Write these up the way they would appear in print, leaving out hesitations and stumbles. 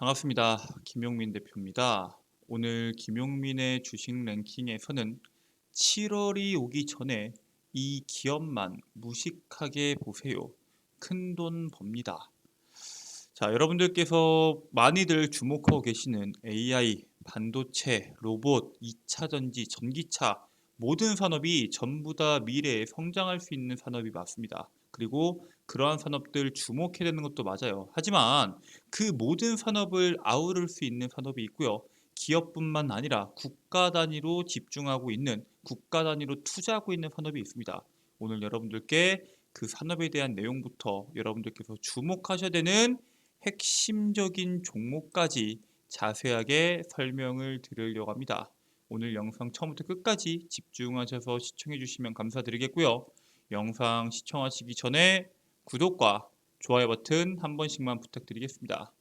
반갑습니다. 김용민 대표입니다. 오늘 김용민의 주식 랭킹에서는 7월이 오기 전에 이 기업만 무식하게 보세요. 큰돈 법니다. 자, 여러분들께서 많이들 주목하고 계시는 AI, 반도체, 로봇, 2차 전지, 전기차 모든 산업이 전부 다 미래에 성장할 수 있는 산업이 맞습니다. 그리고 그러한 산업들 주목해야 되는 것도 맞아요. 하지만 그 모든 산업을 아우를 수 있는 산업이 있고요. 기업뿐만 아니라 국가 단위로 집중하고 있는, 국가 단위로 투자하고 있는 산업이 있습니다. 오늘 여러분들께 그 산업에 대한 내용부터 여러분들께서 주목하셔야 되는 핵심적인 종목까지 자세하게 설명을 드리려고 합니다. 오늘 영상 처음부터 끝까지 집중하셔서 시청해 주시면 감사드리겠고요. 영상 시청하시기 전에 구독과 좋아요 버튼 한 번씩만 부탁드리겠습니다.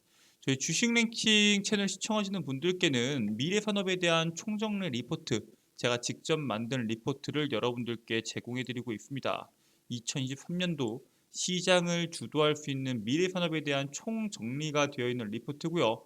저희 주식 랭킹 채널 시청하시는 분들께는 미래 산업에 대한 총정리 리포트, 제가 직접 만든 리포트를 여러분들께 제공해 드리고 있습니다. 2023년도 시장을 주도할 수 있는 미래 산업에 대한 총정리가 되어 있는 리포트고요.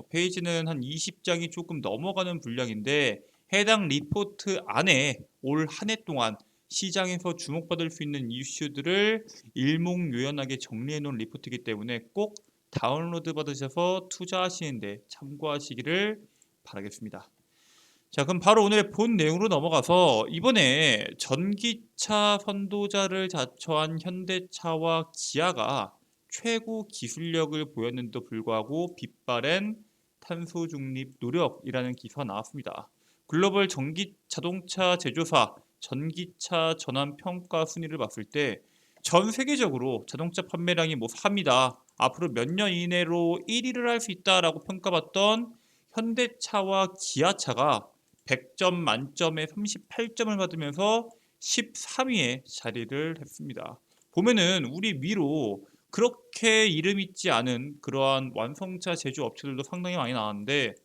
페이지는 한 20장이 조금 넘어가는 분량인데 해당 리포트 안에 올 한 해 동안 시장에서 주목받을 수 있는 이슈들을 일목요연하게 정리해 놓은 리포트이기 때문에 꼭 다운로드 받으셔서 투자하시는데 참고하시기를 바라겠습니다. 자, 그럼 바로 오늘의 본 내용으로 넘어가서 이번에 전기차 선도자를 자처한 현대차와 기아가 최고 기술력을 보였는데도 불구하고 빗바랜 탄소 중립 노력이라는 기사가 나왔습니다. 글로벌 전기 자동차 제조사 전기차 전환 평가 순위를 봤을 때 전 세계적으로 자동차 판매량이 뭐 3위다. 앞으로 몇 년 이내로 1위를 할 수 있다라고 평가받던 현대차와 기아차가 100점 만점에 38점을 받으면서 13위에 자리를 했습니다. 보면은 우리 위로 그렇게 이름 있지 않은 그러한 완성차 제조 업체들도 상당히 많이 나왔는데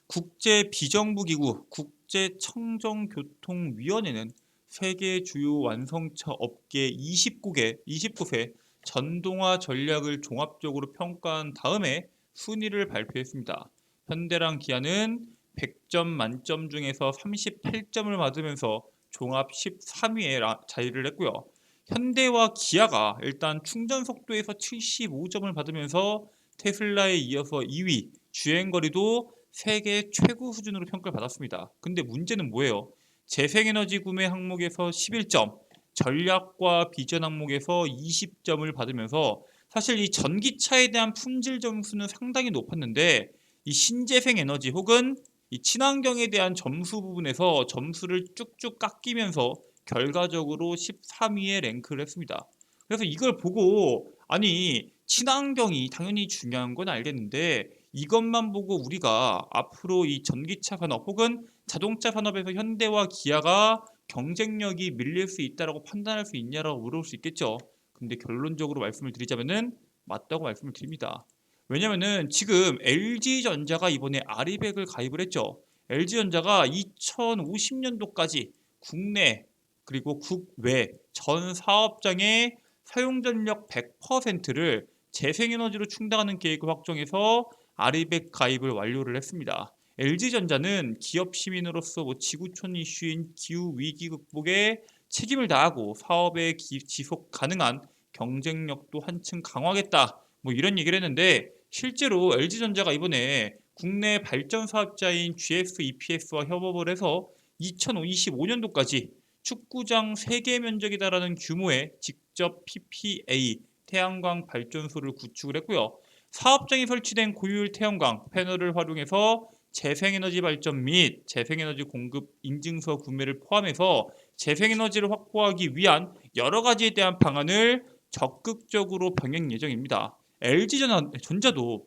국제 비정부기구 국제청정교통위원회는 세계 주요 완성차 업계 29세 전동화 전략을 종합적으로 평가한 다음에 순위를 발표했습니다. 현대랑 기아는 100점 만점 중에서 38점을 받으면서 종합 13위에 자리를 했고요. 현대와 기아가 일단 충전 속도에서 75점을 받으면서 테슬라에 이어서 2위, 주행거리도 세계 최고 수준으로 평가를 받았습니다. 근데 문제는 뭐예요? 재생에너지 구매 항목에서 11점, 전략과 비전 항목에서 20점을 받으면서 사실 이 전기차에 대한 품질 점수는 상당히 높았는데 이 신재생 에너지 혹은 이 친환경에 대한 점수 부분에서 점수를 쭉쭉 깎이면서 결과적으로 13위에 랭크를 했습니다. 그래서 이걸 보고 아니 친환경이 당연히 중요한 건 알겠는데 이것만 보고 우리가 앞으로 이 전기차 산업 혹은 자동차 산업에서 현대와 기아가 경쟁력이 밀릴 수 있다라고 판단할 수 있냐라고 물어볼 수 있겠죠. 근데 결론적으로 말씀을 드리자면은 맞다고 말씀을 드립니다. 왜냐면은 지금 LG전자가 이번에 아리백을 가입을 했죠. LG전자가 2050년도까지 국내 그리고 국외 전 사업장의 사용 전력 100%를 재생에너지로 충당하는 계획을 확정해서 아리백 가입을 완료를 했습니다. LG전자는 기업 시민으로서 지구촌 이슈인 기후 위기 극복에 책임을 다하고 사업의 지속 가능한 경쟁력도 한층 강화하겠다. 뭐 이런 얘기를 했는데 실제로 LG전자가 이번에 국내 발전 사업자인 GS EPS와 협업을 해서 2025년도까지 축구장 3개 면적에 달하는 규모의 직접 PPA 태양광 발전소를 구축을 했고요. 사업장에 설치된 고효율 태양광 패널을 활용해서 재생에너지 발전 및 재생에너지 공급 인증서 구매를 포함해서 재생에너지를 확보하기 위한 여러 가지에 대한 방안을 적극적으로 병행 예정입니다. LG전자도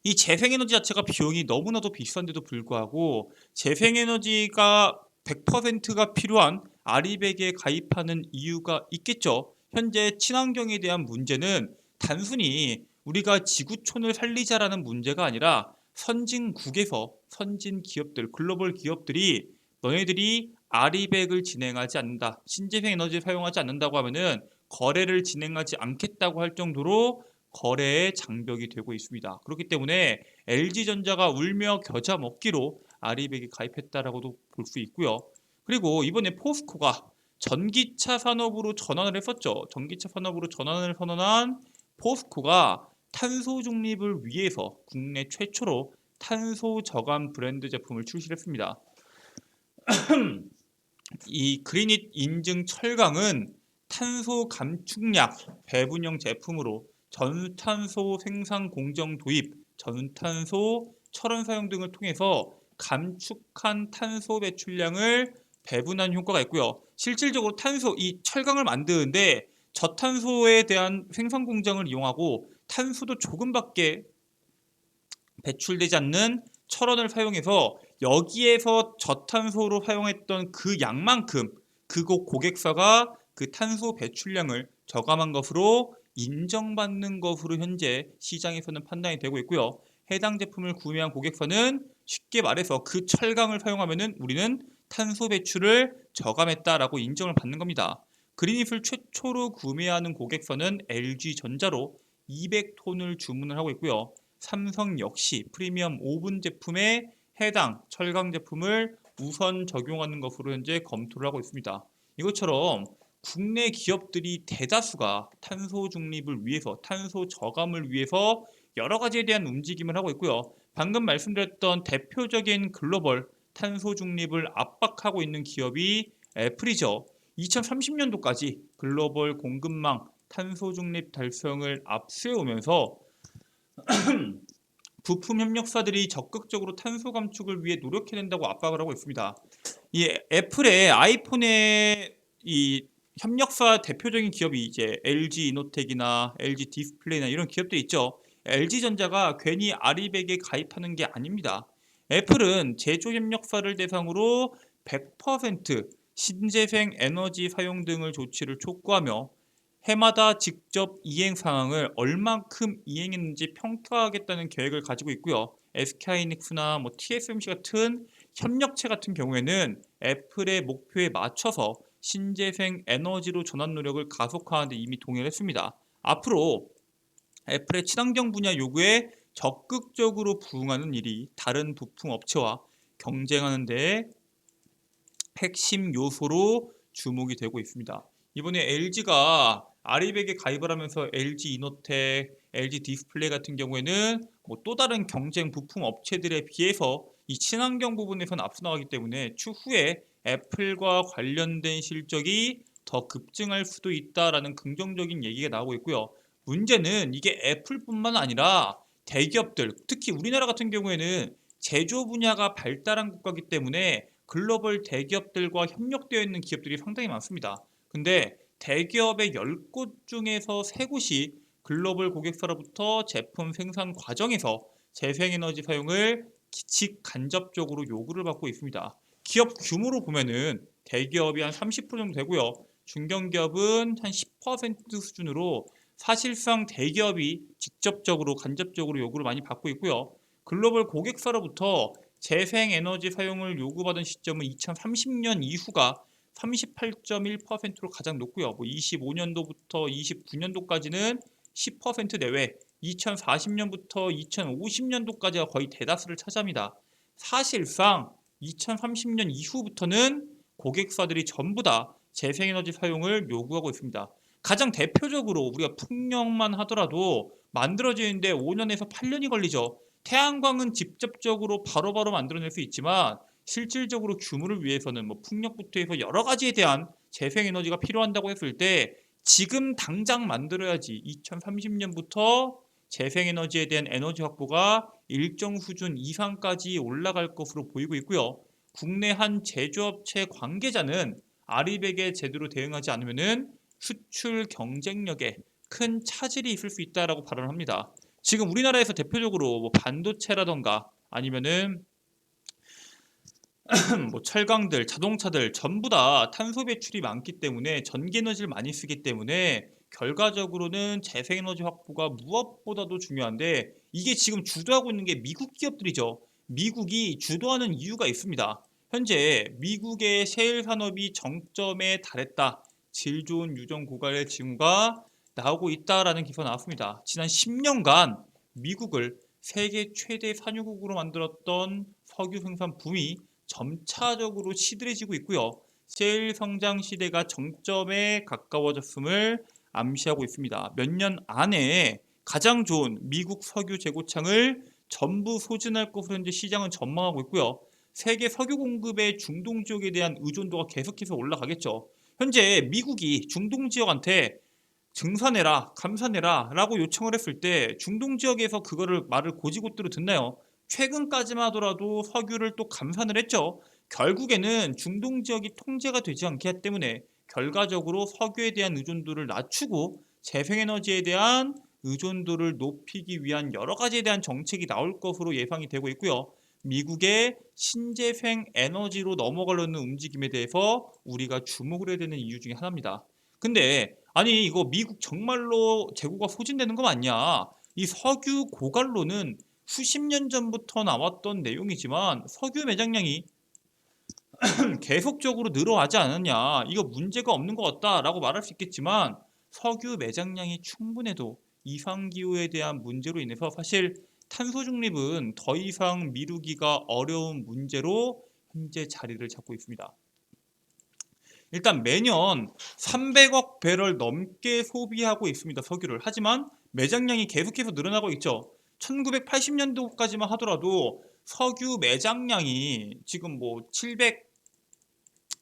이 재생에너지 자체가 비용이 너무나도 비싼데도 불구하고 재생에너지가 100%가 필요한 아리백에 가입하는 이유가 있겠죠. 현재 친환경에 대한 문제는 단순히 우리가 지구촌을 살리자라는 문제가 아니라 선진국에서 선진 기업들, 글로벌 기업들이 너네들이 아리백을 진행하지 않는다, 신재생 에너지를 사용하지 않는다고 하면은 거래를 진행하지 않겠다고 할 정도로 거래의 장벽이 되고 있습니다. 그렇기 때문에 LG전자가 울며 겨자 먹기로 아리백에 가입했다라고도 볼 수 있고요. 그리고 이번에 포스코가 전기차 산업으로 전환을 했었죠. 전기차 산업으로 전환을 선언한 포스코가 탄소 중립을 위해서 국내 최초로 탄소 저감 브랜드 제품을 출시했습니다. 이 그린잇 인증 철강은 탄소 감축약 배분형 제품으로 저탄소 생산 공정 도입, 저탄소 철원 사용 등을 통해서 감축한 탄소 배출량을 배분한 효과가 있고요. 실질적으로 탄소 이 철강을 만드는데 저탄소에 대한 생산 공정을 이용하고 탄소도 조금밖에 배출되지 않는 철원을 사용해서 여기에서 저탄소로 사용했던 그 양만큼 그곳 고객사가 그 탄소 배출량을 저감한 것으로 인정받는 것으로 현재 시장에서는 판단이 되고 있고요. 해당 제품을 구매한 고객사는 쉽게 말해서 그 철강을 사용하면은 우리는 탄소 배출을 저감했다라고 인정을 받는 겁니다. 그린잇을 최초로 구매하는 고객사는 LG전자로 200톤을 주문을 하고 있고요. 삼성 역시 프리미엄 오븐 제품에 해당 철강 제품을 우선 적용하는 것으로 현재 검토를 하고 있습니다. 이것처럼 국내 기업들이 대다수가 탄소 중립을 위해서, 탄소 저감을 위해서 여러 가지에 대한 움직임을 하고 있고요. 방금 말씀드렸던 대표적인 글로벌 탄소 중립을 압박하고 있는 기업이 애플이죠. 2030년도까지 글로벌 공급망 탄소 중립 달성을 앞세우면서 부품 협력사들이 적극적으로 탄소 감축을 위해 노력해야 된다고 압박을 하고 있습니다. 이 애플의 아이폰의 이 협력사 대표적인 기업이 이제 LG 이노텍이나 LG 디스플레이나 이런 기업들이 있죠. LG전자가 괜히 아리백에 가입하는 게 아닙니다. 애플은 제조 협력사를 대상으로 100% 신재생 에너지 사용 등을 조치를 촉구하며 해마다 직접 이행 상황을 얼만큼 이행했는지 평가하겠다는 계획을 가지고 있고요. SK하이닉스나 TSMC 같은 협력체 같은 경우에는 애플의 목표에 맞춰서 신재생 에너지로 전환 노력을 가속화하는 데 이미 동의를 했습니다. 앞으로 애플의 친환경 분야 요구에 적극적으로 부응하는 일이 다른 부품 업체와 경쟁하는 데 핵심 요소로 주목이 되고 있습니다. 이번에 LG가 아리백에 가입을 하면서 LG 이노텍, LG 디스플레이 같은 경우에는 또 다른 경쟁 부품 업체들에 비해서 이 친환경 부분에서는 앞서 나가기 때문에 추후에 애플과 관련된 실적이 더 급증할 수도 있다라는 긍정적인 얘기가 나오고 있고요. 문제는 이게 애플뿐만 아니라 대기업들, 특히 우리나라 같은 경우에는 제조 분야가 발달한 국가이기 때문에 글로벌 대기업들과 협력되어 있는 기업들이 상당히 많습니다. 근데 대기업의 10곳 중에서 3곳이 글로벌 고객사로부터 제품 생산 과정에서 재생에너지 사용을 직간접적으로 요구를 받고 있습니다. 기업 규모로 보면은 대기업이 한 30% 정도 되고요. 중견기업은 한 10% 수준으로 사실상 대기업이 직접적으로 간접적으로 요구를 많이 받고 있고요. 글로벌 고객사로부터 재생에너지 사용을 요구받은 시점은 2030년 이후가 38.1%로 가장 높고요. 25년도부터 29년도까지는 10% 내외, 2040년부터 2050년도까지가 거의 대다수를 차지합니다. 사실상 2030년 이후부터는 고객사들이 전부 다 재생에너지 사용을 요구하고 있습니다. 가장 대표적으로 우리가 풍력만 하더라도 만들어지는데 5년에서 8년이 걸리죠. 태양광은 직접적으로 바로바로 만들어낼 수 있지만 실질적으로 규모를 위해서는 풍력부터 해서 여러 가지에 대한 재생에너지가 필요한다고 했을 때 지금 당장 만들어야지 2030년부터 재생에너지에 대한 에너지 확보가 일정 수준 이상까지 올라갈 것으로 보이고 있고요. 국내 한 제조업체 관계자는 아리백에 제대로 대응하지 않으면 수출 경쟁력에 큰 차질이 있을 수 있다라고 발언합니다. 지금 우리나라에서 대표적으로 반도체라던가 아니면은 철강들, 자동차들 전부 다 탄소 배출이 많기 때문에 전기 에너지를 많이 쓰기 때문에 결과적으로는 재생에너지 확보가 무엇보다도 중요한데 이게 지금 주도하고 있는 게 미국 기업들이죠. 미국이 주도하는 이유가 있습니다. 현재 미국의 셰일 산업이 정점에 달했다. 질 좋은 유전 고갈의 징후가 나오고 있다라는 기사가 나왔습니다. 지난 10년간 미국을 세계 최대 산유국으로 만들었던 석유 생산 붐이 점차적으로 시들해지고 있고요. 셰일 성장 시대가 정점에 가까워졌음을 암시하고 있습니다. 몇 년 안에 가장 좋은 미국 석유 재고창을 전부 소진할 것으로 현재 시장은 전망하고 있고요. 세계 석유 공급의 중동 지역에 대한 의존도가 계속해서 올라가겠죠. 현재 미국이 중동 지역한테 증산해라, 감산해라 라고 요청을 했을 때 중동 지역에서 그거를 말을 고지고대로 듣나요? 최근까지만 하더라도 석유를 또 감산을 했죠. 결국에는 중동 지역이 통제가 되지 않기 때문에 결과적으로 석유에 대한 의존도를 낮추고 재생에너지에 대한 의존도를 높이기 위한 여러 가지에 대한 정책이 나올 것으로 예상이 되고 있고요. 미국의 신재생 에너지로 넘어가려는 움직임에 대해서 우리가 주목을 해야 되는 이유 중에 하나입니다. 근데 아니 이거 미국 정말로 재고가 소진되는 거 맞냐? 이 석유 고갈로는 수십 년 전부터 나왔던 내용이지만 석유 매장량이 계속적으로 늘어나지 않았냐? 이거 문제가 없는 것 같다라고 말할 수 있겠지만 석유 매장량이 충분해도 이상기후에 대한 문제로 인해서 사실 탄소 중립은 더 이상 미루기가 어려운 문제로 현재 자리를 잡고 있습니다. 일단 매년 300억 배럴 넘게 소비하고 있습니다. 석유를. 하지만 매장량이 계속해서 늘어나고 있죠. 1980년도까지만 하더라도 석유 매장량이 지금 뭐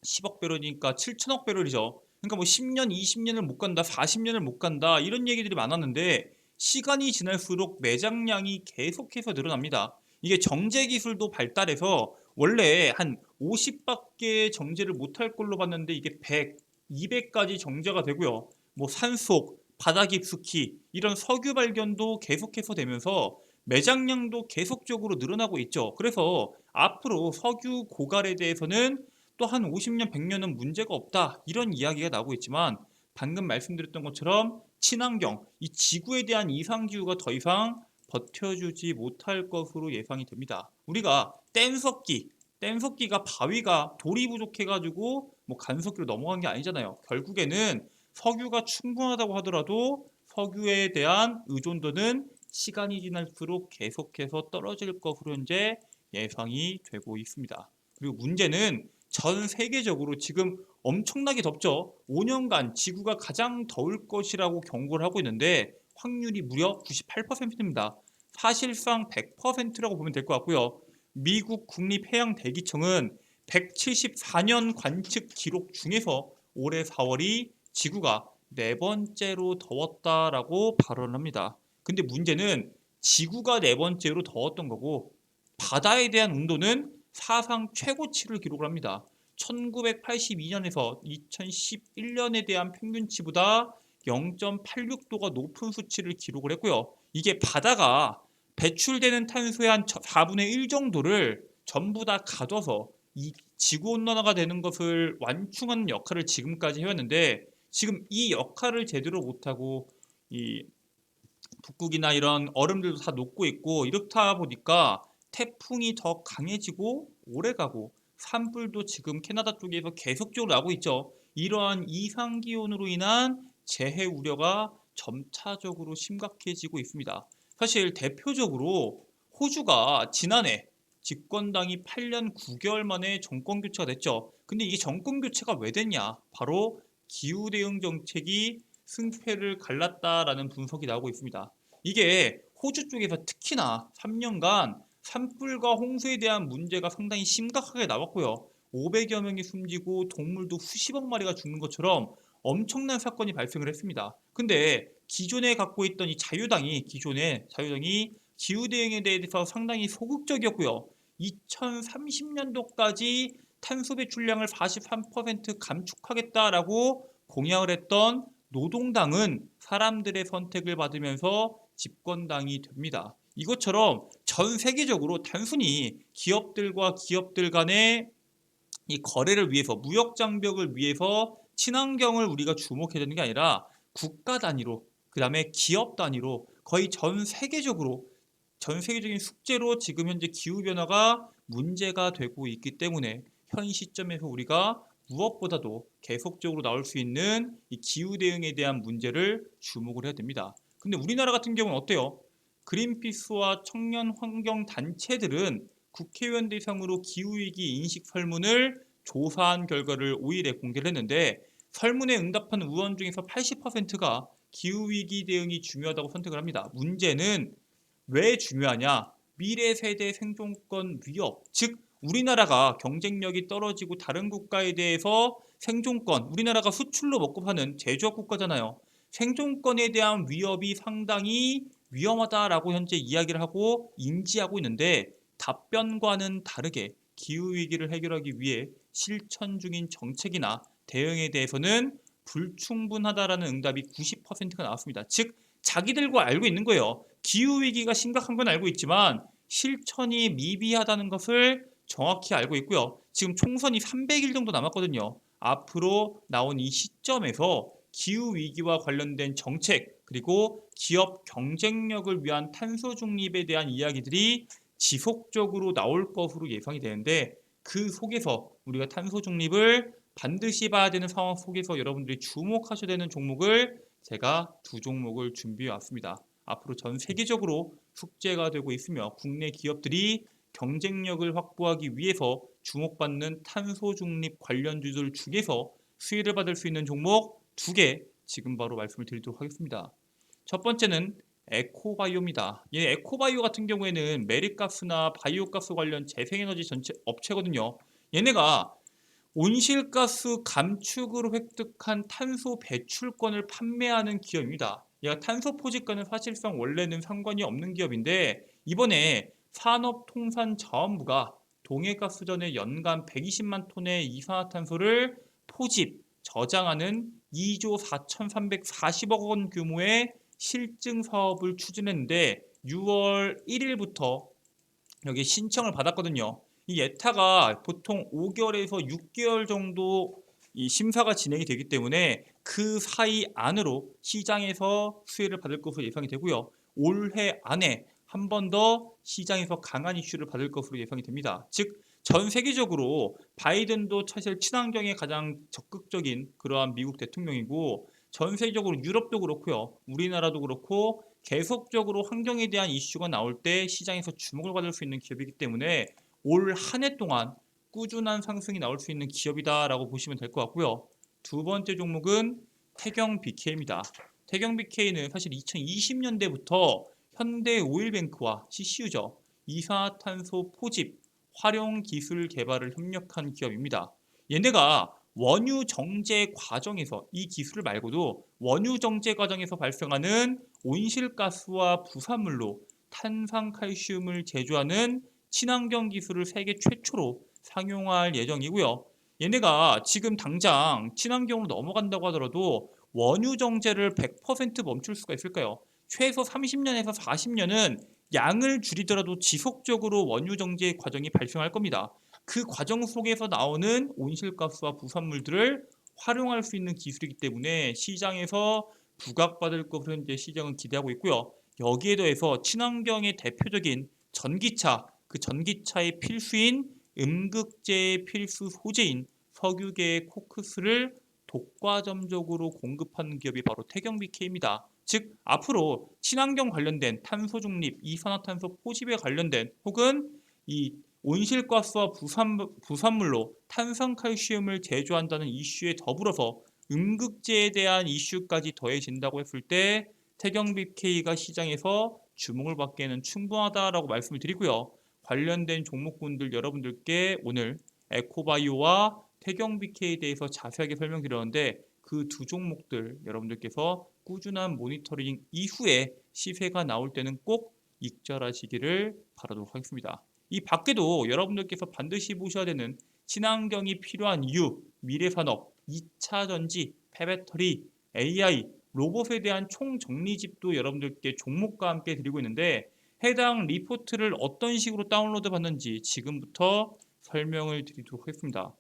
710억 배럴이니까 7천억 배럴이죠. 그러니까 뭐 10년, 20년을 못 간다, 40년을 못 간다 이런 얘기들이 많았는데 시간이 지날수록 매장량이 계속해서 늘어납니다. 이게 정제 기술도 발달해서 원래 한 50밖에 정제를 못할 걸로 봤는데 이게 100, 200까지 정제가 되고요. 뭐 산속, 바다 깊숙이 이런 석유 발견도 계속해서 되면서 매장량도 계속적으로 늘어나고 있죠. 그래서 앞으로 석유 고갈에 대해서는 또 한 50년, 100년은 문제가 없다 이런 이야기가 나오고 있지만 방금 말씀드렸던 것처럼 친환경, 이 지구에 대한 이상기후가 더 이상 버텨주지 못할 것으로 예상이 됩니다. 우리가 뗀석기가 바위가 돌이 부족해가지고 뭐 간석기로 넘어간 게 아니잖아요. 결국에는 석유가 충분하다고 하더라도 석유에 대한 의존도는 시간이 지날수록 계속해서 떨어질 것으로 현재 예상이 되고 있습니다. 그리고 문제는 전 세계적으로 지금 엄청나게 덥죠. 5년간 지구가 가장 더울 것이라고 경고를 하고 있는데 확률이 무려 98%입니다. 사실상 100%라고 보면 될 것 같고요. 미국 국립해양대기청은 174년 관측 기록 중에서 올해 4월이 지구가 네 번째로 더웠다라고 발언합니다. 근데 문제는 지구가 네 번째로 더웠던 거고 바다에 대한 온도는 사상 최고치를 기록을 합니다. 1982년에서 2011년에 대한 평균치보다 0.86도가 높은 수치를 기록을 했고요. 이게 바다가 배출되는 탄소의 한 4분의 1 정도를 전부 다 가둬서 이 지구온난화가 되는 것을 완충하는 역할을 지금까지 해왔는데 지금 이 역할을 제대로 못하고 이 북극이나 이런 얼음들도 다 녹고 있고 이렇다 보니까 태풍이 더 강해지고 오래가고 산불도 지금 캐나다 쪽에서 계속적으로 나고 있죠. 이러한 이상기온으로 인한 재해 우려가 점차적으로 심각해지고 있습니다. 사실 대표적으로 호주가 지난해 집권당이 8년 9개월 만에 정권 교체가 됐죠. 근데 이게 정권 교체가 왜 됐냐? 바로 기후 대응 정책이 승패를 갈랐다라는 분석이 나오고 있습니다. 이게 호주 쪽에서 특히나 3년간 산불과 홍수에 대한 문제가 상당히 심각하게 나왔고요. 500여 명이 숨지고 동물도 수십억 마리가 죽는 것처럼 엄청난 사건이 발생을 했습니다. 근데 기존에 갖고 있던 이 기존의 자유당이 기후 대응에 대해서 상당히 소극적이었고요. 2030년도까지 탄소 배출량을 43% 감축하겠다라고 공약을 했던 노동당은 사람들의 선택을 받으면서 집권당이 됩니다. 이것처럼 전 세계적으로 단순히 기업들과 기업들 간의 이 거래를 위해서 무역 장벽을 위해서 친환경을 우리가 주목해야 되는 게 아니라 국가 단위로 그다음에 기업 단위로 거의 전 세계적인 숙제로 지금 현재 기후 변화가 문제가 되고 있기 때문에 현 시점에서 우리가 무엇보다도 계속적으로 나올 수 있는 이 기후 대응에 대한 문제를 주목을 해야 됩니다. 근데 우리나라 같은 경우는 어때요? 그린피스와 청년 환경 단체들은 국회의원 대상으로 기후위기 인식 설문을 조사한 결과를 5일에 공개를 했는데, 설문에 응답한 의원 중에서 80%가 기후위기 대응이 중요하다고 선택을 합니다. 문제는 왜 중요하냐? 미래 세대 생존권 위협, 즉 우리나라가 경쟁력이 떨어지고 다른 국가에 대해서 생존권, 우리나라가 수출로 먹고 사는 제조업 국가잖아요. 생존권에 대한 위협이 상당히 위험하다라고 현재 이야기를 하고 인지하고 있는데, 답변과는 다르게 기후위기를 해결하기 위해 실천 중인 정책이나 대응에 대해서는 불충분하다라는 응답이 90%가 나왔습니다. 즉 자기들과 알고 있는 거예요. 기후위기가 심각한 건 알고 있지만 실천이 미비하다는 것을 정확히 알고 있고요. 지금 총선이 300일 정도 남았거든요. 앞으로 나온 이 시점에서 기후위기와 관련된 정책, 그리고 기업 경쟁력을 위한 탄소 중립에 대한 이야기들이 지속적으로 나올 것으로 예상이 되는데, 그 속에서 우리가 탄소 중립을 반드시 봐야 되는 상황 속에서 여러분들이 주목하셔야 되는 종목을 제가 두 종목을 준비해 왔습니다. 앞으로 전 세계적으로 숙제가 되고 있으며 국내 기업들이 경쟁력을 확보하기 위해서 주목받는 탄소 중립 관련주들 중에서 수혜를 받을 수 있는 종목 두 개 지금 바로 말씀을 드리도록 하겠습니다. 첫 번째는 에코바이오입니다. 에코바이오 같은 경우에는 메리가스나 바이오가스 관련 재생에너지 전체 업체거든요. 얘네가 온실가스 감축으로 획득한 탄소 배출권을 판매하는 기업입니다. 얘가 탄소 포지과는 사실상 원래는 상관이 없는 기업인데, 이번에 산업통상자원부가 동해가스전에 연간 120만 톤의 이산화탄소를 포집, 저장하는 2조 4,340억 원 규모의 실증 사업을 추진했는데 6월 1일부터 여기 신청을 받았거든요. 이 예타가 보통 5개월에서 6개월 정도 이 심사가 진행이 되기 때문에 그 사이 안으로 시장에서 수혜를 받을 것으로 예상이 되고요. 올해 안에 한 번 더 시장에서 강한 이슈를 받을 것으로 예상이 됩니다. 즉 전 세계적으로 바이든도 사실 친환경에 가장 적극적인 그러한 미국 대통령이고, 전 세계적으로 유럽도 그렇고요. 우리나라도 그렇고 계속적으로 환경에 대한 이슈가 나올 때 시장에서 주목을 받을 수 있는 기업이기 때문에 올 한 해 동안 꾸준한 상승이 나올 수 있는 기업이다라고 보시면 될 것 같고요. 두 번째 종목은 태경 BK입니다. 태경 BK는 사실 2020년대부터 현대 오일뱅크와 CCU죠. 이산화탄소 포집, 활용 기술 개발을 협력한 기업입니다. 얘네가 원유 정제 과정에서 이 기술을 말고도 원유 정제 과정에서 발생하는 온실가스와 부산물로 탄산칼슘을 제조하는 친환경 기술을 세계 최초로 상용할 예정이고요. 얘네가 지금 당장 친환경으로 넘어간다고 하더라도 원유 정제를 100% 멈출 수가 있을까요? 최소 30년에서 40년은 양을 줄이더라도 지속적으로 원유 정제 과정이 발생할 겁니다. 그 과정 속에서 나오는 온실가스와 부산물들을 활용할 수 있는 기술이기 때문에 시장에서 부각받을 것으로 현재 시장은 기대하고 있고요. 여기에 더해서 친환경의 대표적인 전기차, 그 전기차의 필수인 음극재의 필수 소재인 석유계의 코크스를 독과점적으로 공급하는 기업이 바로 태경 BK입니다. 즉 앞으로 친환경 관련된 탄소 중립, 이산화탄소 포집에 관련된 혹은 이 온실가스와 부산물로 탄산칼슘을 제조한다는 이슈에 더불어서 음극재에 대한 이슈까지 더해진다고 했을 때 태경 BK가 시장에서 주목을 받기에는 충분하다라고 말씀을 드리고요. 관련된 종목군들 여러분들께 오늘 에코바이오와 태경 BK에 대해서 자세하게 설명드렸는데, 그 두 종목들 여러분들께서 꾸준한 모니터링 이후에 시세가 나올 때는 꼭 익절하시기를 바라도록 하겠습니다. 이 밖에도 여러분들께서 반드시 보셔야 되는 친환경이 필요한 이유, 미래산업, 2차 전지, 폐배터리, AI, 로봇에 대한 총정리집도 여러분들께 종목과 함께 드리고 있는데, 해당 리포트를 어떤 식으로 다운로드 받는지 지금부터 설명을 드리도록 하겠습니다.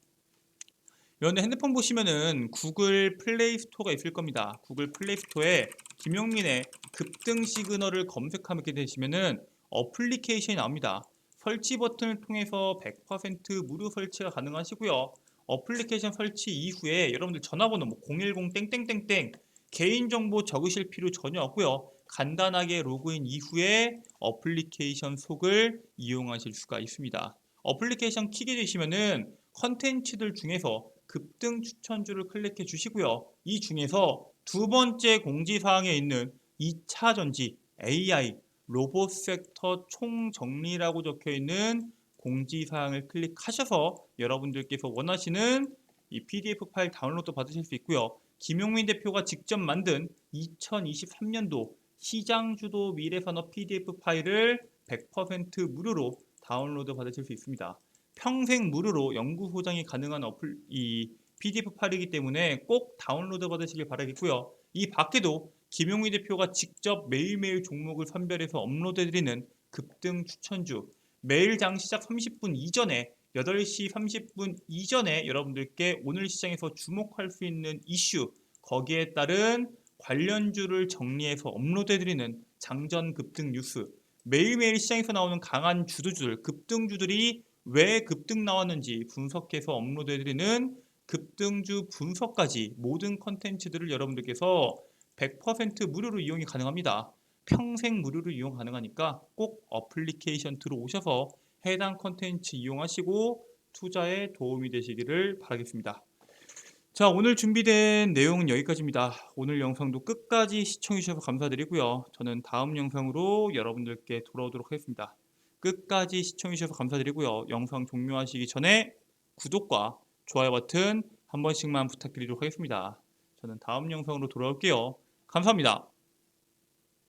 여러분들 핸드폰 보시면은 구글 플레이 스토어가 있을 겁니다. 구글 플레이 스토어에 김용민의 급등 시그널을 검색하게 되시면은 어플리케이션이 나옵니다. 설치 버튼을 통해서 100% 무료 설치가 가능하시고요. 어플리케이션 설치 이후에 여러분들 전화번호 010 땡땡땡땡 개인정보 적으실 필요 전혀 없고요. 간단하게 로그인 이후에 어플리케이션 속을 이용하실 수가 있습니다. 어플리케이션 키게 되시면은 컨텐츠들 중에서 급등 추천주를 클릭해 주시고요. 이 중에서 두 번째 공지사항에 있는 2차 전지, AI, 로봇 섹터 총정리라고 적혀 있는 공지사항을 클릭하셔서 여러분들께서 원하시는 이 PDF 파일 다운로드 받으실 수 있고요. 김용민 대표가 직접 만든 2023년도 시장주도 미래산업 PDF 파일을 100% 무료로 다운로드 받으실 수 있습니다. 평생 무료로 연구 소장이 가능한 이 PDF 파일이기 때문에 꼭 다운로드 받으시길 바라겠고요. 이 밖에도 김용희 대표가 직접 매일매일 종목을 선별해서 업로드해드리는 급등 추천주, 매일 장 시작 30분 이전에 8시 30분 이전에 여러분들께 오늘 시장에서 주목할 수 있는 이슈, 거기에 따른 관련주를 정리해서 업로드해드리는 장전 급등 뉴스, 매일매일 시장에서 나오는 강한 주도주들, 급등주들이 왜 급등 나왔는지 분석해서 업로드해드리는 급등주 분석까지 모든 컨텐츠들을 여러분들께서 100% 무료로 이용이 가능합니다. 평생 무료로 이용 가능하니까 꼭 어플리케이션 들어오셔서 해당 컨텐츠 이용하시고 투자에 도움이 되시기를 바라겠습니다. 자, 오늘 준비된 내용은 여기까지입니다. 오늘 영상도 끝까지 시청해주셔서 감사드리고요. 저는 다음 영상으로 여러분들께 돌아오도록 하겠습니다. 끝까지 시청해주셔서 감사드리고요. 영상 종료하시기 전에 구독과 좋아요 버튼 한 번씩만 부탁드리도록 하겠습니다. 저는 다음 영상으로 돌아올게요. 감사합니다.